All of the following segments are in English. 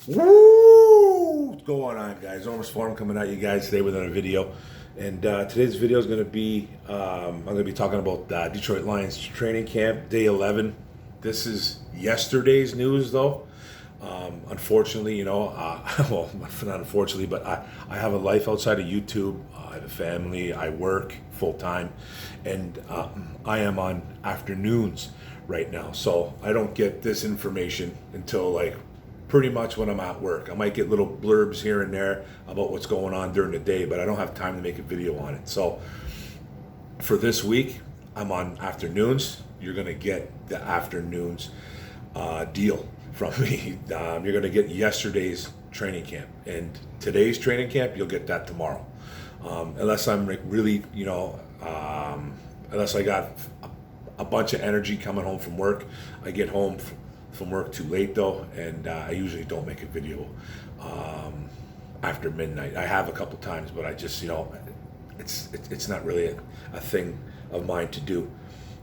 Woo! What's going on, guys? Almost Farm coming at you guys today with another video. And today's video is going to be, I'm going to be talking about Detroit Lions training camp, day 11. This is yesterday's news, though. Unfortunately, well, not unfortunately, but I have a life outside of YouTube. I have a family. I work full time. And I am on afternoons right now. So I don't get this information until like pretty much when I'm at work. I might get little blurbs here and there about what's going on during the day, but I don't have time to make a video on it. So for this week, I'm on afternoons. You're going to get the afternoons deal from me. You're going to get yesterday's training camp, and today's training camp, you'll get that tomorrow. Unless I'm really, unless I got a bunch of energy coming home from work. I get home from work too late though, and I usually don't make a video after midnight. I have a couple times, but I just, it's not really a thing of mine to do.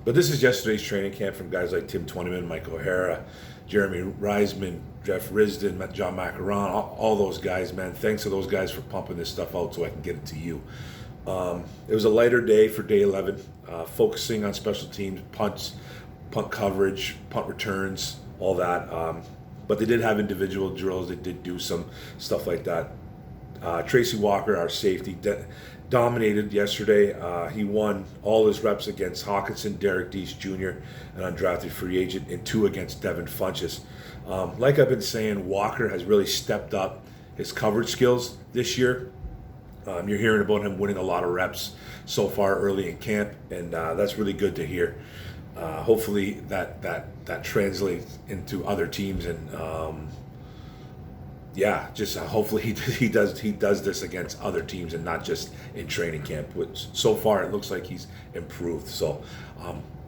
But this is yesterday's training camp from guys like Tim Twentyman, Mike O'Hara, Jeremy Reisman, Jeff Risden, John Macaron, all those guys, man. Thanks to those guys for pumping this stuff out so I can get it to you. It was a lighter day for day 11, focusing on special teams, punts, punt coverage, punt returns, all that. But they did have individual drills. They did do some stuff like that. Tracy Walker, our safety, dominated yesterday. He won all his reps against Hawkinson, Derek Deese Jr., an undrafted free agent, and 2 against Devin Funchess. Like I've been saying, Walker has really stepped up his coverage skills this year. You're hearing about him winning a lot of reps so far early in camp, and that's really good to hear. Hopefully that translates into other teams, and hopefully he does this against other teams and not just in training camp. Which so far it looks like he's improved. So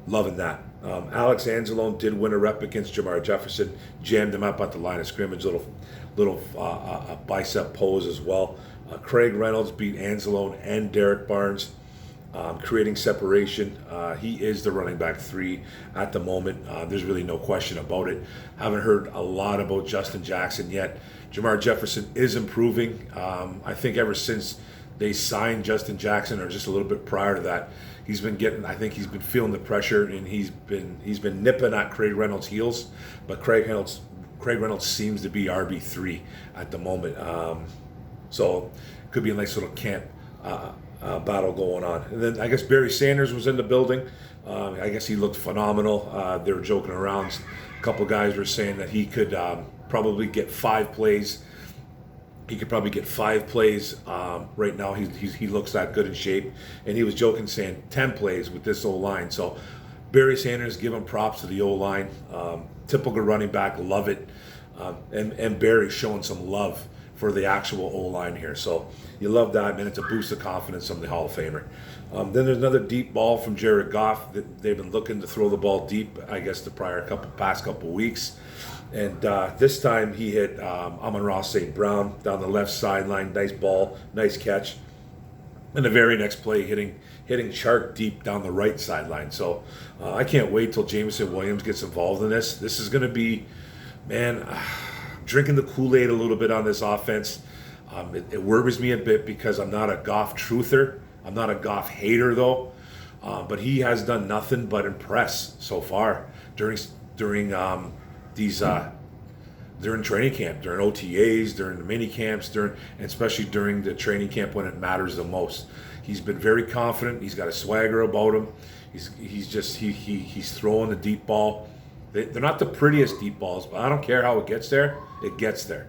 loving that. Alex Anzalone did win a rep against Jamar Jefferson, jammed him up at the line of scrimmage, little bicep pose as well. Craig Reynolds beat Anzalone and Derek Barnes, creating separation. He is the running back 3 at the moment. There's really no question about it. Haven't heard a lot about Justin Jackson yet. Jamar Jefferson is improving. I think ever since they signed Justin Jackson, or just a little bit prior to that, he's been feeling the pressure, and he's been nipping at Craig Reynolds' heels. But Craig Reynolds seems to be RB3 at the moment. So it could be a nice little camp battle going on. And then I guess Barry Sanders was in the building. I guess he looked phenomenal. They were joking around. A couple guys were saying that he could probably get 5 plays. He could probably get 5 plays. Right now he looks that good in shape. And he was joking, saying 10 plays with this O-line. So Barry Sanders, give him props to the O-line. Typical running back, love it. And Barry showing some love for the actual O-line here. So you love that, man. It's a boost of confidence from the Hall of Famer. Then there's another deep ball from Jared Goff. They've been looking to throw the ball deep, I guess, the past couple weeks. And this time he hit Amon-Ra St. Brown down the left sideline. Nice ball, nice catch. And the very next play, hitting Chark deep down the right sideline. So I can't wait till Jameson Williams gets involved in this. This is going to be, man, drinking the Kool-Aid a little bit on this offense. It worries me a bit because I'm not a Goff truther. I'm not a Goff hater, though. But he has done nothing but impress so far during training camp, during OTAs, during the mini camps, and especially during the training camp when it matters the most. He's been very confident. He's got a swagger about him. He's throwing the deep ball. They're not the prettiest deep balls, but I don't care how it gets there. It gets there.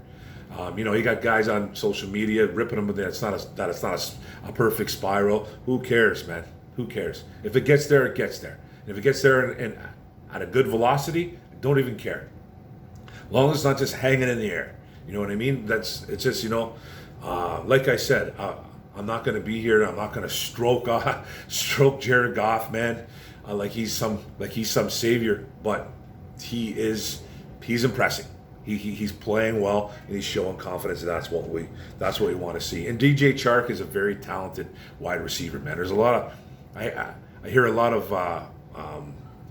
You got guys on social media ripping them, but it's not a perfect spiral. Who cares, man? Who cares? If it gets there, it gets there. And if it gets there and at a good velocity, don't even care. As long as it's not just hanging in the air. You know what I mean? It's just, like I said, I'm not going to be here. I'm not going to stroke Jared Goff, man, like he's some savior. But he's impressing. He's playing well, and he's showing confidence, and that's what we want to see. And DJ Chark is a very talented wide receiver, man. There's a lot of I hear a lot of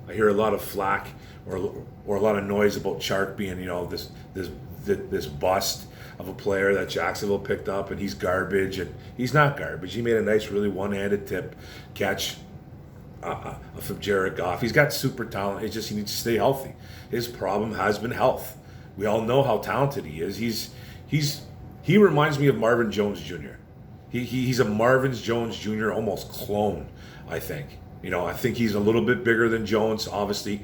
I hear a lot of flack or a lot of noise about Chark being, this bust of a player that Jacksonville picked up, and he's garbage, and he's not garbage. He made a nice, really one-handed tip catch from Jared Goff. He's got super talent. It's just he needs to stay healthy. His problem has been health. We all know how talented he is. He reminds me of Marvin Jones Jr. He's a Marvin Jones Jr. almost clone, I think. I think he's a little bit bigger than Jones. Obviously,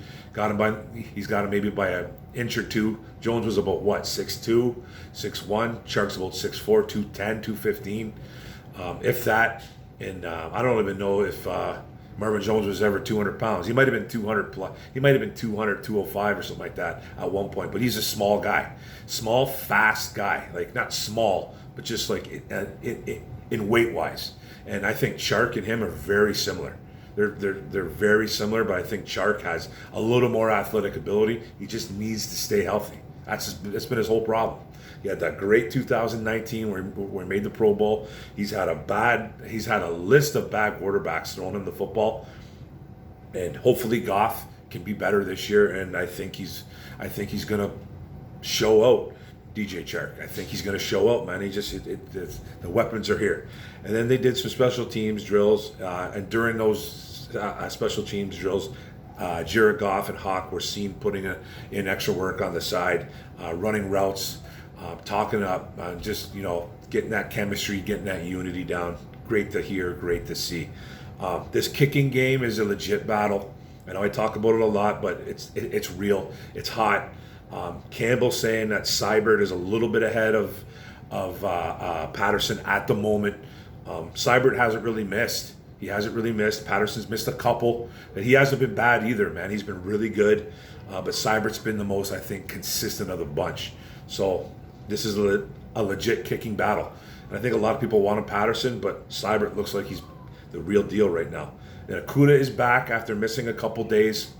he's got him maybe by an inch or two. Jones was about what, 6'2", 6'1". Chark's about 6'4", 210, 215, if that. And I don't even know if Marvin Jones was ever 200 pounds. He might have been 200 plus. He might have been 200, 205 or something like that at one point. But he's a small guy, small, fast guy. Like not small, but just like in weight wise. And I think Chark and him are very similar. They're very similar, but I think Chark has a little more athletic ability. He just needs to stay healthy. That's been his whole problem. He had that great 2019 where he made the Pro Bowl. He's had a list of bad quarterbacks throwing him the football, and hopefully Goff can be better this year. And I think he's gonna show out. DJ Chark, I think he's going to show out, man. The weapons are here. And then they did some special teams drills, and during those special teams drills, Jared Goff and Hawk were seen putting in extra work on the side, running routes, talking up, just getting that chemistry, getting that unity down. Great to hear, great to see. This kicking game is a legit battle. I know I talk about it a lot, but it's real. It's hot. Campbell saying that Seibert is a little bit ahead of Patterson at the moment. Seibert hasn't really missed. He hasn't really missed. Patterson's missed a couple, and he hasn't been bad either, man. He's been really good, but Seibert's been the most, I think, consistent of the bunch. So this is a legit kicking battle. And I think a lot of people wanted Patterson, but Seibert looks like he's the real deal right now. And Akuda is back after missing a couple days.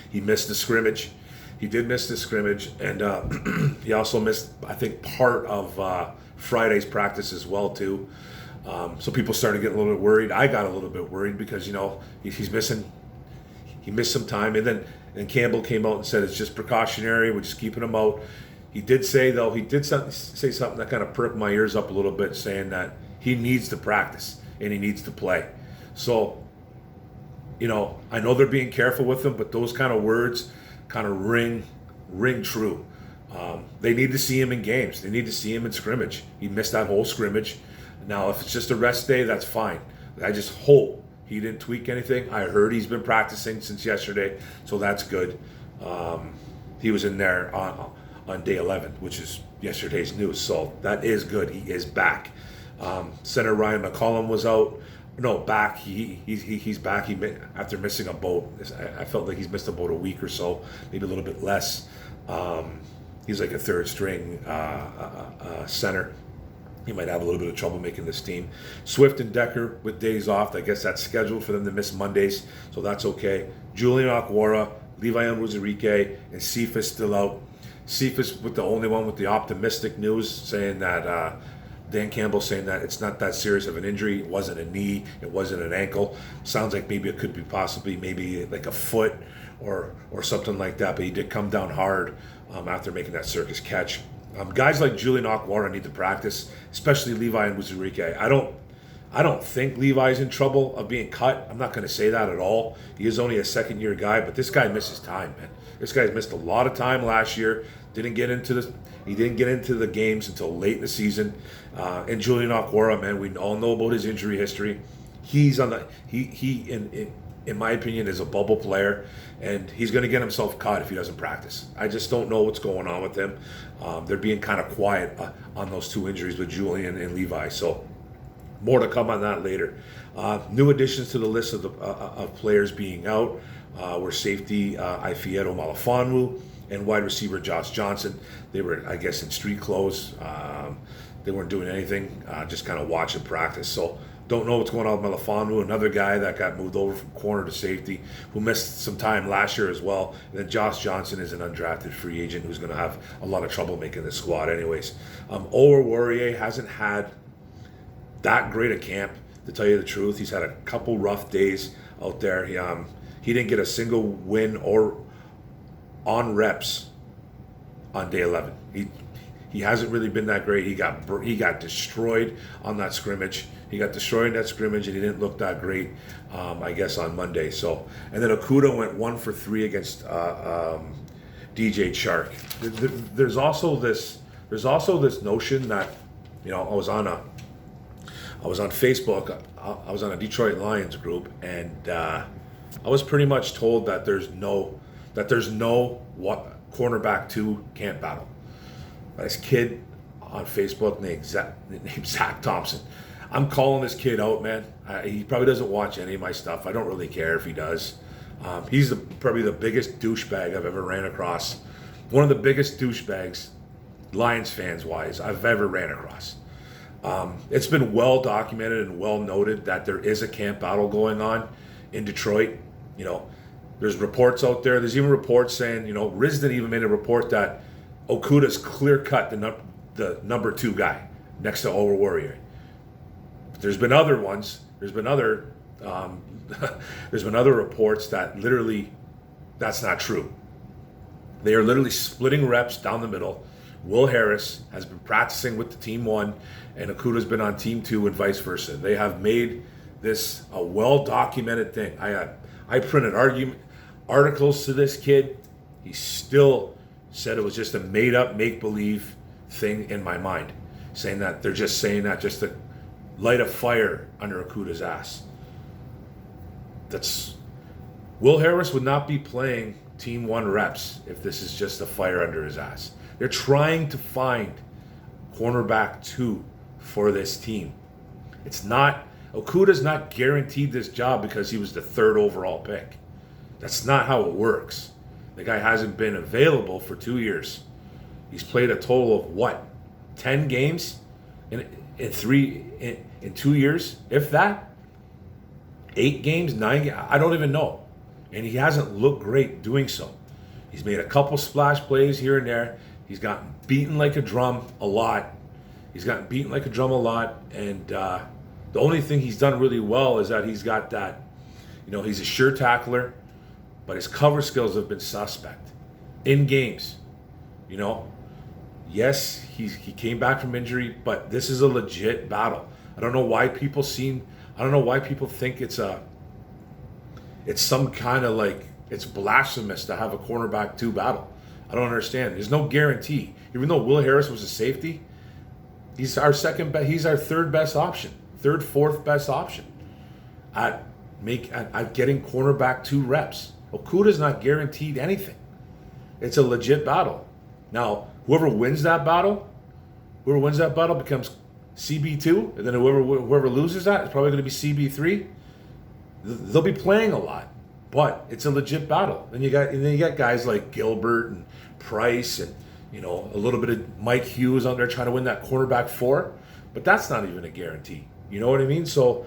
He missed the scrimmage. He did miss the scrimmage, and he also missed, I think, part of Friday's practice as well, too. So people started getting a little bit worried. I got a little bit worried because, he missed some time. And then Campbell came out and said it's just precautionary. We're just keeping him out. He did say, though, say something that kind of perked my ears up a little bit, saying that he needs to practice and he needs to play. So, I know they're being careful with him, but those kind of words kind of ring true. They need to see him in games. They need to see him in scrimmage. He missed that whole scrimmage. Now, if it's just a rest day, that's fine. I just hope he didn't tweak anything. I heard he's been practicing since yesterday, so that's good. He was in there on day 11, which is yesterday's news, so that is good. He is back. Center Ryan McCollum was out. No, back. He's back. After missing a boat. I felt like he's missed about a week or so, maybe a little bit less. He's like a third string center. He might have a little bit of trouble making this team. Swift and Decker with days off. I guess that's scheduled for them to miss Mondays, so that's okay. Julian Okwara, Levi Onwuzurike, and Cephas still out. Cephas with the only one with the optimistic news, saying that Dan Campbell saying that it's not that serious of an injury. It wasn't a knee. It wasn't an ankle. Sounds like maybe it could be possibly maybe like a foot or something like that. But he did come down hard after making that circus catch. Guys like Julian Okwara need to practice, especially Levi and Onwuzurike. I don't think Levi's in trouble of being cut. I'm not going to say that at all. He is only a second-year guy, but this guy misses time, man. This guy's missed a lot of time last year. He didn't get into the games until late in the season. And Julian Okwara, man, we all know about his injury history. He's on the in my opinion is a bubble player, and he's going to get himself cut if he doesn't practice. I just don't know what's going on with him. They're being kind of quiet on those two injuries with Julian and Levi. So more to come on that later. New additions to the list of players being out were safety Ifeatu Melifonwu and wide receiver Josh Johnson. They were, I guess, in street clothes. They weren't doing anything, just kind of watching practice. So don't know what's going on with Melifonwu, another guy that got moved over from corner to safety, who missed some time last year as well. And then Josh Johnson is an undrafted free agent who's going to have a lot of trouble making the squad anyways. Ower Warrior hasn't had that great a camp, to tell you the truth. He's had a couple rough days out there. He didn't get a single win or on reps on day 11. He hasn't really been that great. He got destroyed on that scrimmage. He got destroyed in that scrimmage, and he didn't look that great, I guess, on Monday. So, and then Okudah went 1 for 3 against DJ Chark. There's also this notion that, you know, I was on Facebook. I was on a Detroit Lions group, and I was pretty much told that there's no cornerback 2 can't battle. This kid on Facebook named Zach Thompson. I'm calling this kid out, man. He probably doesn't watch any of my stuff. I don't really care if he does. He's probably the biggest douchebag I've ever ran across. One of the biggest douchebags, Lions fans wise, I've ever ran across. It's been well documented and well noted that there is a camp battle going on in Detroit. You know, there's reports out there. There's even reports saying, you know, Risden even made a report that Okudah's clear cut the number 2 guy next to Over Warrior. There's been other ones. There's been other reports that literally that's not true. They are literally splitting reps down the middle. Will Harris has been practicing with the team 1, and Okudah's been on team 2, and vice versa. They have made this a well-documented thing. I printed articles to this kid. He still said it was just a made-up, make-believe thing in my mind, saying that they're just saying that just to light a fire under Okudah's ass. Will Harris would not be playing team 1 reps if this is just a fire under his ass. They're trying to find cornerback 2 for this team. Okudah's not guaranteed this job because he was the 3rd overall pick. That's not how it works. The guy hasn't been available for 2 years. He's played a total of 10 games in 2 years, if that. 8 games, 9 games, I don't even know. And he hasn't looked great doing so. He's made a couple splash plays here and there. He's gotten beaten like a drum a lot. And the only thing he's done really well is that he's got that, you know, he's a sure tackler, but his cover skills have been suspect in games. You know, yes, he came back from injury, but this is a legit battle. I don't know why people think it's some kind of like, it's blasphemous to have a cornerback 2 battle. I don't understand. There's no guarantee. Even though Will Harris was a safety, he's our 3rd best option, 3rd, 4th best option at getting cornerback 2 reps. Okudah's not guaranteed anything. It's a legit battle. Now, whoever wins that battle becomes CB2, and then whoever loses that is probably going to be CB3. They'll be playing a lot, but it's a legit battle. And you got guys like Gilbert and Price, and you know, a little bit of Mike Hughes on there trying to win that cornerback 4, but that's not even a guarantee. You know what I mean? So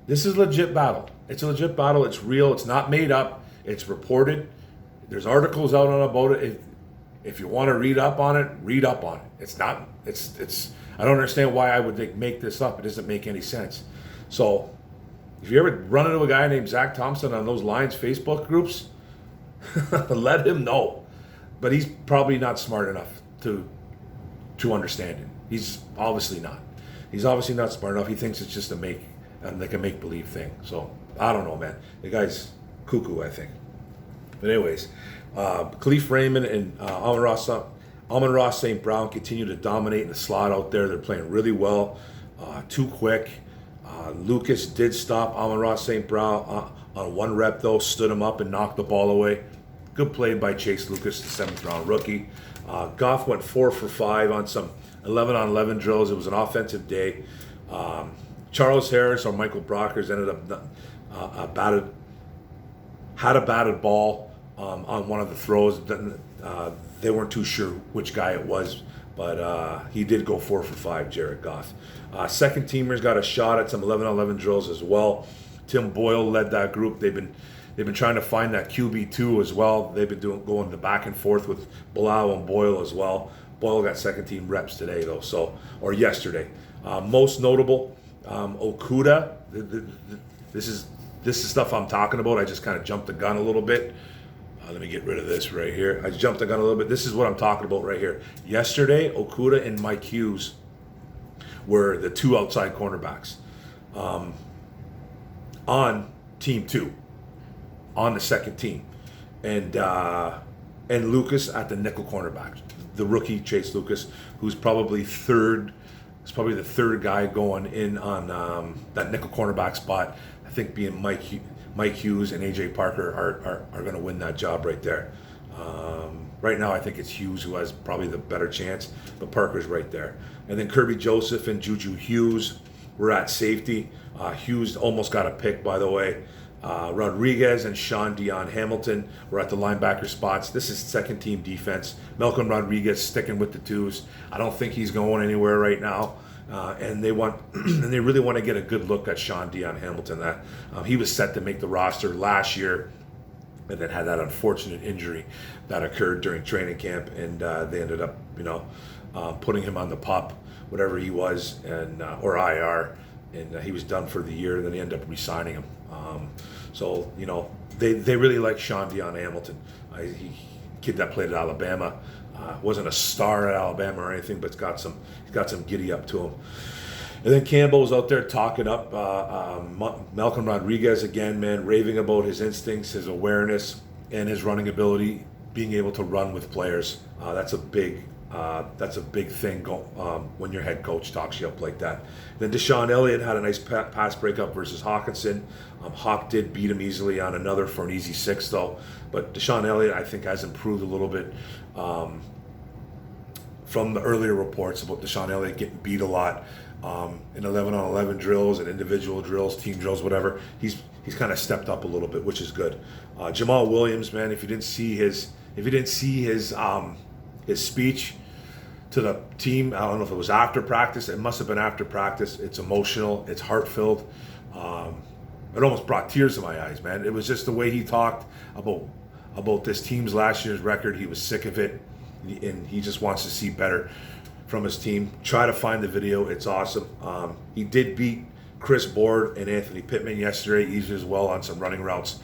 this is a legit battle. It's a legit battle. It's real. It's not made up. It's reported. There's articles out about it. If you want to read up on it, read up on it. It's not. It's. I don't understand why I would make this up. It doesn't make any sense. So, if you ever run into a guy named Zach Thompson on those Lions Facebook groups, let him know. But he's probably not smart enough to understand it. He's obviously not. He's obviously not smart enough. He thinks it's just a make-believe thing. So, I don't know, man. The guy's cuckoo, I think. But anyways, Khalif Raymond and Amon-Ra St. Brown continue to dominate in the slot out there. They're playing really well. Too quick. Lucas did stop Amon-Ra St. Brown on 1 rep, though. Stood him up and knocked the ball away. Good play by Chase Lucas, the 7th round rookie. Goff went 4 for 5 on some 11-on-11 drills. It was an offensive day. Charles Harris or Michael Brockers ended up had a batted ball on one of the throws. They weren't too sure which guy it was, but he did go 4 for 5, Jared Goff. Second teamers got a shot at some 11-on-11 drills as well. Tim Boyle led that group. They've been trying to find that QB2 as well. They've been going the back and forth with Bilal and Boyle as well. Boyle got second team reps today though, or yesterday. Most notable, Okudah. This is This is stuff I'm talking about. I just kind of jumped the gun a little bit. Let me get rid of this right here. I jumped the gun a little bit. This is what I'm talking about right here. Yesterday, Okudah and Mike Hughes were the two outside cornerbacks on team 2, on the second team, and Lucas at the nickel cornerback. The rookie Chase Lucas, who's probably third. It's probably the third guy going in on that nickel cornerback spot. I think being Mike Hughes and AJ Parker are going to win that job right there. Right now, I think it's Hughes who has probably the better chance, but Parker's right there. And then Kirby Joseph and Juju Hughes were at safety. Hughes almost got a pick, by the way. Rodriguez and Sean Dion Hamilton were at the linebacker spots. This is second team defense. Malcolm Rodriguez sticking with the twos. I don't think he's going anywhere right now. And they really want to get a good look at Sean Dion Hamilton. That he was set to make the roster last year, and then had that unfortunate injury that occurred during training camp, and they ended up, putting him on the PUP, whatever he was, and or IR, and he was done for the year. And then they ended up re-signing him. So they really like Sean Dion Hamilton. Kid that played at Alabama, wasn't a star at Alabama or anything, but he's got some giddy up to him. And then Campbell was out there talking up Malcolm Rodriguez again, man, raving about his instincts, his awareness, and his running ability, being able to run with players. That's a big thing when your head coach talks you up like that. Then Deshaun Elliott had a nice pass breakup versus Hawkinson. Hawk did beat him easily on another for an easy 6, though. But Deshaun Elliott, I think, has improved a little bit from the earlier reports about Deshaun Elliott getting beat a lot in 11-on-11 drills and individual drills, team drills, whatever. He's kind of stepped up a little bit, which is good. Jamal Williams, man, if you didn't see his speech to the team, I don't know if it was after practice. It must have been after practice. It's emotional. It's heart-filled. It almost brought tears to my eyes, man. It was just the way he talked about this team's last year's record. He was sick of it, and he just wants to see better from his team. Try to find the video. It's awesome. He did beat Chris Board and Anthony Pittman yesterday, easy as well on some running routes,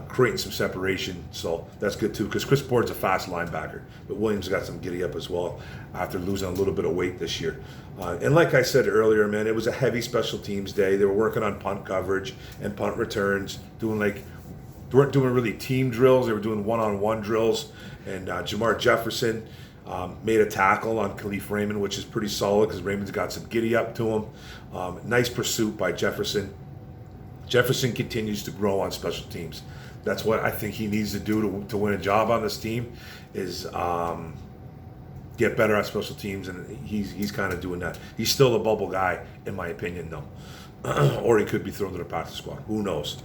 creating some separation. So that's good too, because Chris Board's a fast linebacker, but Williams got some giddy up as well after losing a little bit of weight this year. And like I said earlier, man, it was a heavy special teams day. They were working on punt coverage and punt returns, they weren't doing really team drills. They were doing one-on-one drills. And Jamar Jefferson made a tackle on Khalif Raymond, which is pretty solid because Raymond's got some giddy up to him. Nice pursuit by Jefferson. Jefferson continues to grow on special teams. That's what I think he needs to do to win a job on this team, is get better at special teams, and he's kind of doing that. He's still a bubble guy, in my opinion, though. Or he could be thrown to the practice squad. Who knows?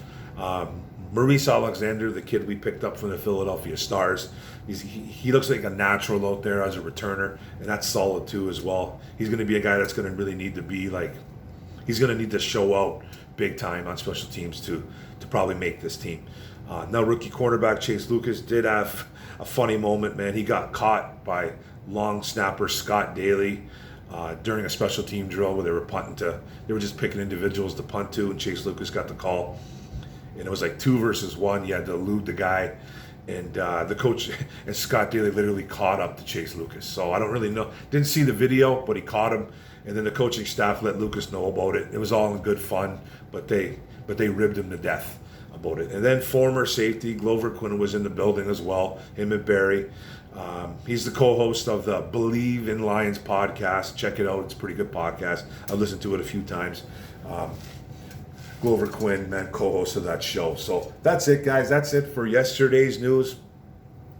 Maurice Alexander, the kid we picked up from the Philadelphia Stars, he looks like a natural out there as a returner, and that's solid too as well. He's going to be a guy that's going to really need to be he's going to need to show out big time on special teams to probably make this team. Now, rookie cornerback Chase Lucas did have a funny moment, man. He got caught by long snapper Scott Daly during a special team drill where they were just picking individuals to punt to, and Chase Lucas got the call. And it was like 2 versus 1. You had to elude the guy, and the coach and Scott Daly literally caught up to Chase Lucas. So I don't really know. Didn't see the video, but he caught him. And then the coaching staff let Lucas know about it. It was all in good fun, but they ribbed him to death about it. And then former safety Glover Quinn was in the building as well. Him and Barry. He's the co-host of the Believe in Lions podcast. Check it out. It's a pretty good podcast. I've listened to it a few times. Glover Quinn, man, co-host of that show. So that's it, guys. That's it for yesterday's news.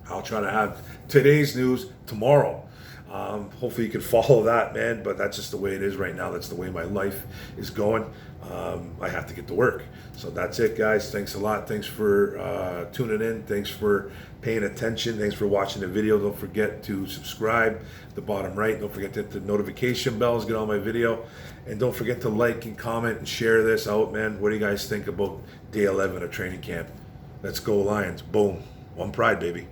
I'll try to have today's news tomorrow. Hopefully you can follow that, man, but that's just the way it is right now. That's the way my life is going. I have to get to work. So that's it, guys. Thanks a lot. Thanks for tuning in. Thanks for paying attention. Thanks for watching the video. Don't forget to subscribe at the bottom right. Don't forget to hit the notification bells, get on my video. And don't forget to like and comment and share this out, man. What do you guys think about day 11 of training camp? Let's go Lions. Boom. One pride, baby.